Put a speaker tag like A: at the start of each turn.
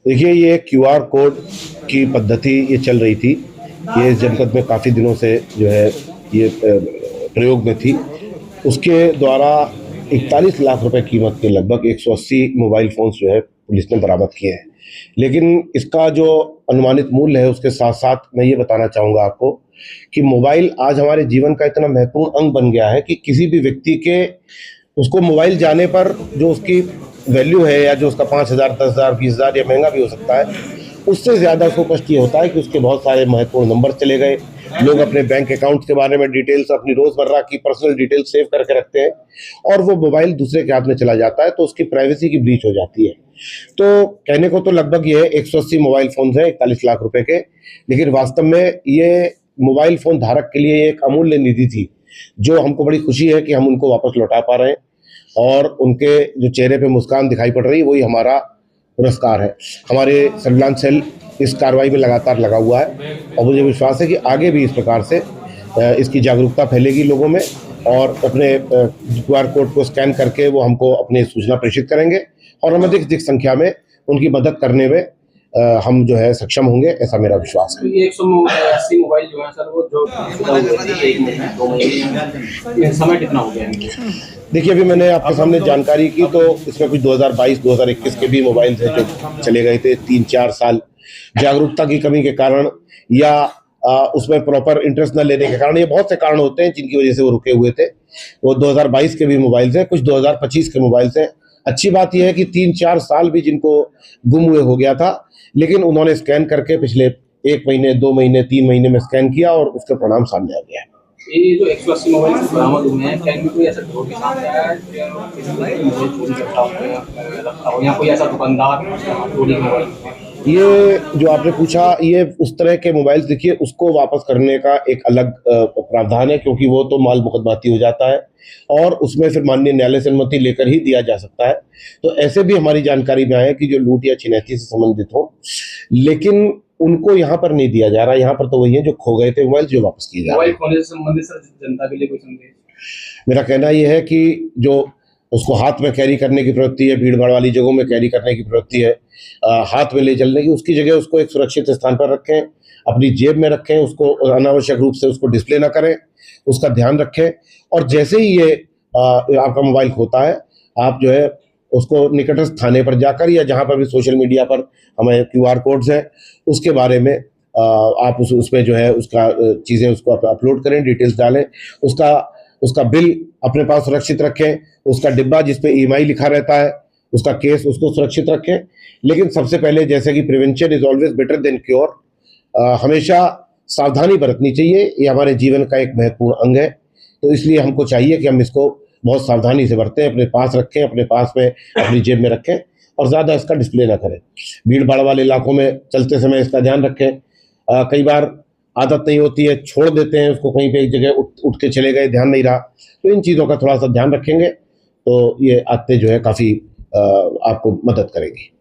A: देखिए, ये QR code की पद्धति ये चल रही थी। ये इस जनपद में काफ़ी दिनों से जो है ये प्रयोग में थी। उसके द्वारा 41 लाख रुपए कीमत के लगभग 180 मोबाइल फ़ोन्स जो है पुलिस ने बरामद किए हैं। लेकिन इसका जो अनुमानित मूल्य है उसके साथ-साथ मैं ये बताना चाहूँगा आपको कि मोबाइल आज हमारे जीवन का इतना महत्वपूर्ण अंग बन गया है कि किसी भी व्यक्ति के उसको मोबाइल जाने पर जो उसकी वैल्यू है या जो उसका 5,000, 10,000, 20,000 या महंगा भी हो सकता है, उससे ज़्यादा उसको कष्ट ये होता है कि उसके बहुत सारे महत्वपूर्ण नंबर चले गए। लोग अपने बैंक अकाउंट के बारे में डिटेल्स, अपनी रोज़मर्रा की पर्सनल डिटेल्स सेव करके रखते हैं और वो मोबाइल दूसरे के हाथ में चला जाता है, तो उसकी प्राइवेसी की ब्रीच हो जाती है। तो कहने को तो लगभग ये 180 मोबाइल फ़ोन्स हैं 41 लाख रुपए के, लेकिन वास्तव में ये मोबाइल फ़ोन धारक के लिए एक अमूल्य निधि थी, जो हमको बड़ी खुशी है कि हम उनको वापस लौटा पा रहे हैं और उनके जो चेहरे पे मुस्कान दिखाई पड़ रही है वही हमारा पुरस्कार है। हमारे सर्विलांस सेल इस कार्रवाई में लगातार लगा हुआ है और मुझे विश्वास है कि आगे भी इस प्रकार से इसकी जागरूकता फैलेगी लोगों में और अपने क्यूआर कोड को स्कैन करके वो हमको अपनी सूचना प्रेषित करेंगे और हम अधिक संख्या में उनकी मदद करने में हम जो है सक्षम होंगे, ऐसा मेरा विश्वास है।
B: ये 180 मोबाइल जो है सर, वो जो 1 महीने 2 महीने समय कितना हो गया है?
A: देखिए, अभी मैंने आपके सामने जानकारी की तो इसमें कुछ 2022-2021 के भी मोबाइल थे जो चले गए थे 3-4 साल जागरूकता की कमी के कारण या उसमें प्रॉपर इंटरेस्ट न लेने के कारण। ये बहुत से कारण होते हैं जिनकी वजह से वो रुके हुए थे। वो 2022 के भी मोबाइल थे, कुछ 2025 के मोबाइल थे। अच्छी बात यह है कि 3-4 साल भी जिनको गुम हुए हो गया था, लेकिन उन्होंने स्कैन करके पिछले 1 महीने, 2 महीने, 3 महीने में स्कैन किया और उसके परिणाम सामने आ गया है।
B: ये जो 180 मोबाइल बरामद हुए हैं, क्या इनमें कोई ऐसा गिरोह भी सामने आया है चोरी करता हो या कोई ऐसा दुकानदार चोरी मोबाइल?
A: ये जो आपने पूछा, ये उस तरह के मोबाइल्स देखिए उसको वापस करने का एक अलग प्रावधान है, क्योंकि वो तो माल मुकदमाती हो जाता है और उसमें फिर माननीय न्यायालय से अनुमति लेकर ही दिया जा सकता है। तो ऐसे भी हमारी जानकारी में आया है कि जो लूट या छिनैती से संबंधित हो, लेकिन उनको यहाँ पर नहीं दिया जा रहा। यहाँ पर तो वही है जो खो गए थे मोबाइल, जो वापस किए जा रहे हैं।
B: मोबाइल खोने से संबंधित सर जनता के लिए कोई संदेश?
A: मेरा कहना यह है कि जो उसको हाथ में कैरी करने की प्रवृत्ति है, भीड़ भाड़ वाली जगहों में कैरी करने की प्रवृत्ति है, हाथ में ले चलने की, उसकी जगह उसको एक सुरक्षित स्थान पर रखें, अपनी जेब में रखें, उसको अनावश्यक रूप से उसको डिस्प्ले ना करें, उसका ध्यान रखें। और जैसे ही ये आपका मोबाइल खोता है, आप जो है उसको निकटस्थ थाने पर जाकर या जहाँ पर भी सोशल मीडिया पर हमें क्यूआर कोड्स हैं उसके बारे में आप उसमें जो है उसका चीज़ें उसको अपलोड करें, डिटेल्स डालें, उसका बिल अपने पास सुरक्षित रखें, उसका डिब्बा जिस पे ईएमआई लिखा रहता है, उसका केस उसको सुरक्षित रखें। लेकिन सबसे पहले जैसे कि prevention is always better than cure, हमेशा सावधानी बरतनी चाहिए। ये हमारे जीवन का एक महत्वपूर्ण अंग है, तो इसलिए हमको चाहिए कि हम इसको बहुत सावधानी से बरतें, अपने पास रखें, अपने पास में अपनी जेब में रखें और ज़्यादा इसका डिस्प्ले ना करें। भीड़ भाड़ वाले इलाकों में चलते समय इसका ध्यान रखें। कई बार आदत नहीं होती है, छोड़ देते हैं उसको, कहीं पे एक जगह उठ के चले गए, ध्यान नहीं रहा। तो इन चीज़ों का थोड़ा सा ध्यान रखेंगे तो ये आदतें जो है काफ़ी आपको मदद करेंगी।